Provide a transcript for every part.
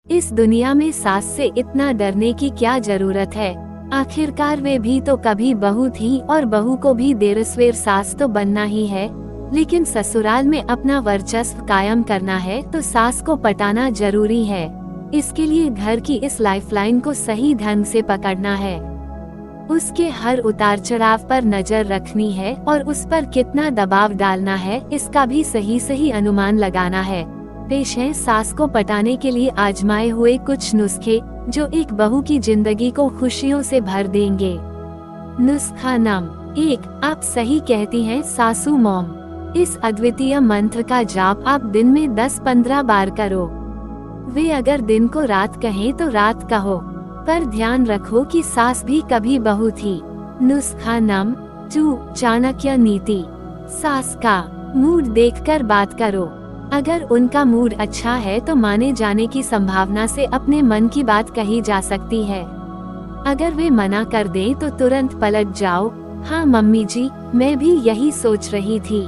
इस दुनिया में सास से इतना डरने की क्या जरूरत है। आखिरकार वे भी तो कभी बहू थी और बहू को भी देर सवेर सास तो बनना ही है। लेकिन ससुराल में अपना वर्चस्व कायम करना है तो सास को पटाना जरूरी है। इसके लिए घर की इस लाइफलाइन को सही ढंग से पकड़ना है, उसके हर उतार चढ़ाव पर नजर रखनी है और उस पर कितना दबाव डालना है इसका भी सही अनुमान लगाना है। पेश है सास को पटाने के लिए आजमाए हुए कुछ नुस्खे जो एक बहू की जिंदगी को खुशियों से भर देंगे। नुस्खा नंबर 1, आप सही कहती हैं सासू मॉम। इस अद्वितीय मंत्र का जाप आप दिन में 10-15 बार करो। वे अगर दिन को रात कहें तो रात कहो, पर ध्यान रखो कि सास भी कभी बहू थी। नुस्खा नंबर 2, चाणक्य नीति। सास का मूड देखकर बात करो। अगर उनका मूड अच्छा है तो माने जाने की संभावना से अपने मन की बात कही जा सकती है। अगर वे मना कर दें तो तुरंत पलट जाओ, हाँ मम्मी जी मैं भी यही सोच रही थी।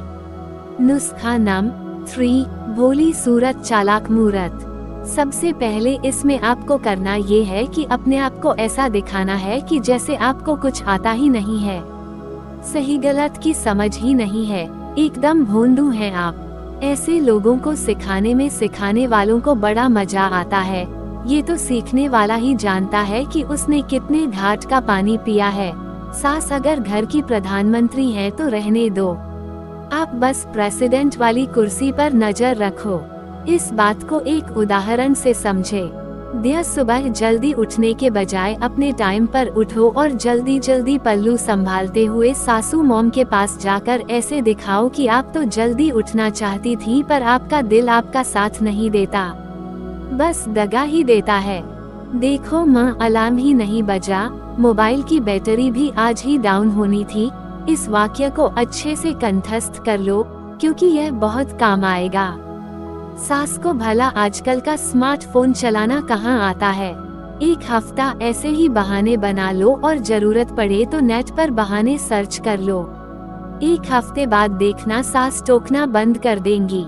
नुस्खा नंबर 3, भोली सूरत चालाक मूरत। सबसे पहले इसमें आपको करना ये है कि अपने आप को ऐसा दिखाना है कि जैसे आपको कुछ आता ही नहीं है, सही गलत की समझ ही नहीं है, एकदम भोंदू हैं आप। ऐसे लोगों को सिखाने में सिखाने वालों को बड़ा मजा आता है। ये तो सीखने वाला ही जानता है कि उसने कितने घाट का पानी पिया है। सास अगर घर की प्रधानमंत्री है तो रहने दो, आप बस प्रेसिडेंट वाली कुर्सी पर नजर रखो। इस बात को एक उदाहरण से समझे। दिन सुबह जल्दी उठने के बजाय अपने टाइम पर उठो और जल्दी जल्दी पल्लू संभालते हुए सासू मॉम के पास जाकर ऐसे दिखाओ कि आप तो जल्दी उठना चाहती थी पर आपका दिल आपका साथ नहीं देता, बस दगा ही देता है। देखो माँ अलार्म ही नहीं बजा, मोबाइल की बैटरी भी आज ही डाउन होनी थी। इस वाक्य को अच्छे से कंठस्थ कर लो क्योंकि यह बहुत काम आएगा। सास को भला आजकल का स्मार्टफोन चलाना कहाँ आता है। एक हफ्ता ऐसे ही बहाने बना लो और जरूरत पड़े तो नेट पर बहाने सर्च कर लो। एक हफ्ते बाद देखना सास टोकना बंद कर देंगी,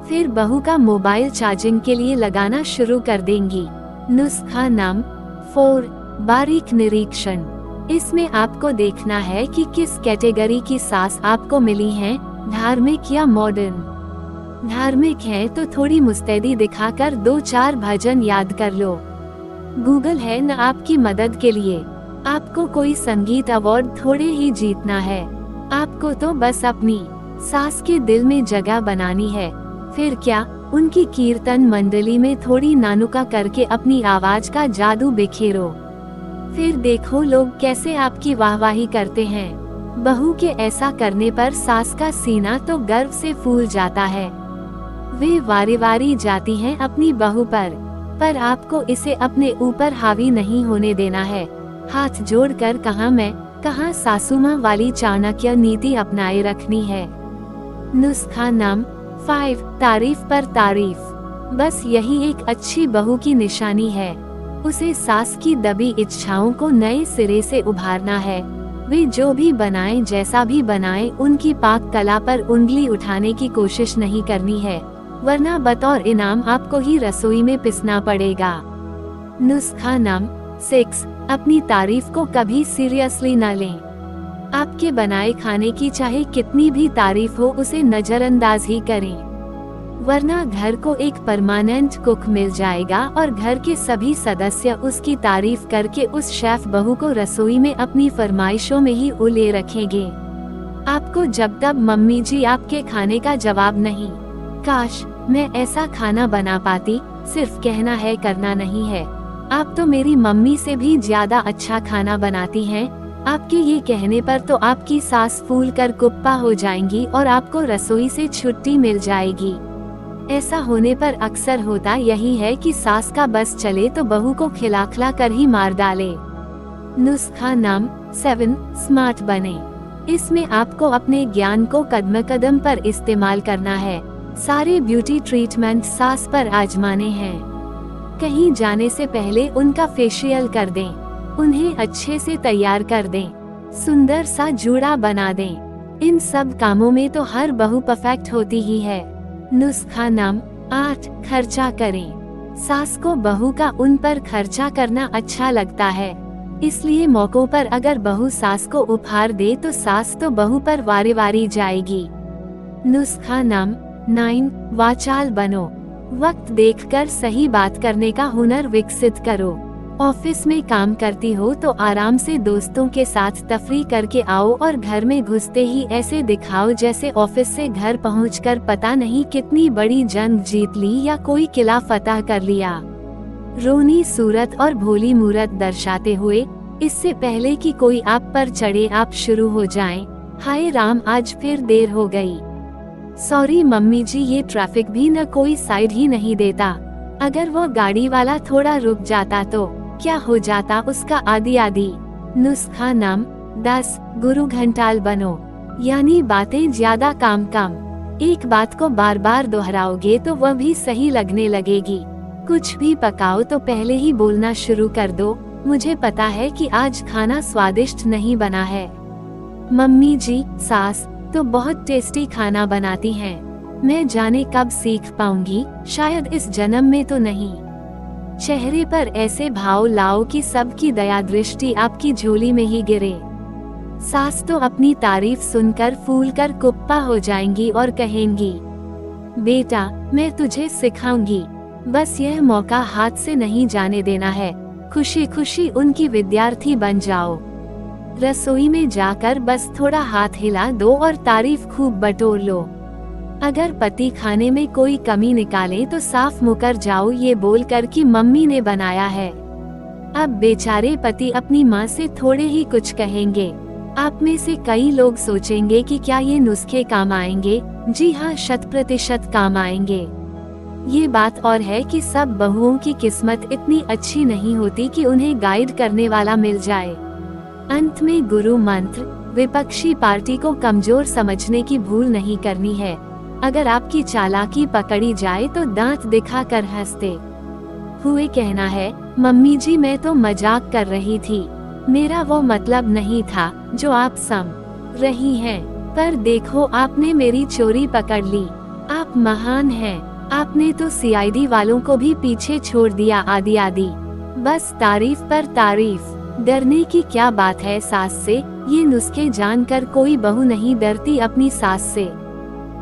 फिर बहू का मोबाइल चार्जिंग के लिए लगाना शुरू कर देंगी। नुस्खा नंबर 4, बारीक निरीक्षण। इसमें आपको देखना है कि किस कैटेगरी की सास आपको मिली है, धार्मिक या मॉडर्न। धार्मिक है तो थोड़ी मुस्तैदी दिखाकर 2-4 भजन याद कर लो। गूगल है न आपकी मदद के लिए। आपको कोई संगीत अवार्ड थोड़े ही जीतना है, आपको तो बस अपनी सास के दिल में जगह बनानी है। फिर क्या, उनकी कीर्तन मंडली में थोड़ी नानुका करके अपनी आवाज का जादू बिखेरो। फिर देखो लोग कैसे आपकी वाहवाही करते हैं। बहू के ऐसा करने पर सास का सीना तो गर्व से फूल जाता है। वे वारी वारी जाती हैं अपनी बहू पर आपको इसे अपने ऊपर हावी नहीं होने देना है। हाथ जोड़कर कहाँ मैं कहाँ सासू माँ वाली चाणक्य नीति अपनाए रखनी है। नुस्खा नंबर 5, तारीफ पर तारीफ। बस यही एक अच्छी बहू की निशानी है। उसे सास की दबी इच्छाओं को नए सिरे से उभारना है। वे जो भी बनाएं जैसा भी बनाएं, उनकी पाक कला पर उंगली उठाने की कोशिश नहीं करनी है, वरना बतौर इनाम आपको ही रसोई में पिसना पड़ेगा। नुस्खा नंबर 6, अपनी तारीफ को कभी सीरियसली न लें। आपके बनाए खाने की चाहे कितनी भी तारीफ हो उसे नजरअंदाज ही करें, वरना घर को एक परमानेंट कुक मिल जाएगा और घर के सभी सदस्य उसकी तारीफ करके उस शेफ बहू को रसोई में अपनी फरमाइशों में ही उले रखेंगे। आपको जब तक मम्मी जी आपके खाने का जवाब नहीं, काश मैं ऐसा खाना बना पाती, सिर्फ कहना है करना नहीं है, आप तो मेरी मम्मी से भी ज्यादा अच्छा खाना बनाती हैं, आपके ये कहने पर तो आपकी सास फूल कर कुप्पा हो जाएंगी और आपको रसोई से छुट्टी मिल जाएगी। ऐसा होने पर अक्सर होता यही है कि सास का बस चले तो बहू को खिला कर ही मार डाले। नुस्खा नंबर 7, स्मार्ट बने। इसमें आपको अपने ज्ञान को कदम कदम पर इस्तेमाल करना है। सारे ब्यूटी ट्रीटमेंट सास पर आजमाने हैं। कहीं जाने से पहले उनका फेशियल कर दें, उन्हें अच्छे से तैयार कर दें, सुंदर सा जूड़ा बना दें। इन सब कामों में तो हर बहू परफेक्ट होती ही है। नुस्खा नंबर 8, खर्चा करें। सास को बहू का उन पर खर्चा करना अच्छा लगता है, इसलिए मौकों पर अगर बहू सास को उपहार दे तो सास तो बहू पर वारे वारी जाएगी। नुस्खा नंबर 9, वाचाल बनो। वक्त देखकर सही बात करने का हुनर विकसित करो। ऑफिस में काम करती हो तो आराम से दोस्तों के साथ तफरीह करके आओ और घर में घुसते ही ऐसे दिखाओ जैसे ऑफिस से घर पहुंचकर पता नहीं कितनी बड़ी जंग जीत ली या कोई किला फतह कर लिया। रोनी सूरत और भोली मूरत दर्शाते हुए, इससे पहले कि कोई आप पर चढ़े आप शुरू हो जाएं, हाय राम आज फिर देर हो गई। सॉरी मम्मी जी, ये ट्रैफिक भी न कोई साइड ही नहीं देता। अगर वो गाड़ी वाला थोड़ा रुक जाता तो क्या हो जाता उसका आदि आदि। नुस्खा नंबर 10, गुरु घंटाल बनो। यानी बातें ज्यादा काम कम। एक बात को बार बार दोहराओगे तो वह भी सही लगने लगेगी। कुछ भी पकाओ तो पहले ही बोलना शुरू कर दो, मुझे पता है कि आज खाना स्वादिष्ट नहीं बना है। मम्मी जी, सास तो बहुत टेस्टी खाना बनाती हैं। मैं जाने कब सीख पाऊंगी, शायद इस जन्म में तो नहीं। चेहरे पर ऐसे भाव लाओ कि सबकी दया दृष्टि आपकी झोली में ही गिरे। सास तो अपनी तारीफ सुनकर फूलकर कुप्पा हो जाएंगी और कहेंगी, बेटा मैं तुझे सिखाऊंगी, बस यह मौका हाथ से नहीं जाने देना है। खुशी खुशी उनकी विद्यार्थी बन जाओ। रसोई में जाकर बस थोड़ा हाथ हिला दो और तारीफ खूब बटोर लो। अगर पति खाने में कोई कमी निकाले तो साफ मुकर जाओ ये बोलकर कि मम्मी ने बनाया है। अब बेचारे पति अपनी माँ से थोड़े ही कुछ कहेंगे। आप में से कई लोग सोचेंगे कि क्या ये नुस्खे काम आएंगे। जी हाँ, 100% काम आएंगे। ये बात और है कि सब बहुओं की किस्मत इतनी अच्छी नहीं होती कि उन्हें गाइड करने वाला मिल जाए। अंत में गुरु मंत्र, विपक्षी पार्टी को कमजोर समझने की भूल नहीं करनी है। अगर आपकी चालाकी पकड़ी जाए तो दांत दिखाकर हंसते हुए कहना है, मम्मी जी मैं तो मजाक कर रही थी, मेरा वो मतलब नहीं था जो आप समझ रही हैं। पर देखो आपने मेरी चोरी पकड़ ली, आप महान हैं, आपने तो सीआईडी वालों को भी पीछे छोड़ दिया आदि आदि। बस तारीफ पर तारीफ। डरने की क्या बात है सास से, ये नुस्खे जानकर कोई बहू नहीं डरती अपनी सास से।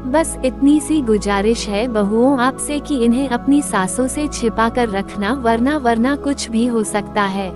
बस इतनी सी गुजारिश है बहुओं आपसे कि इन्हें अपनी सासों से छिपा कर रखना, वरना कुछ भी हो सकता है।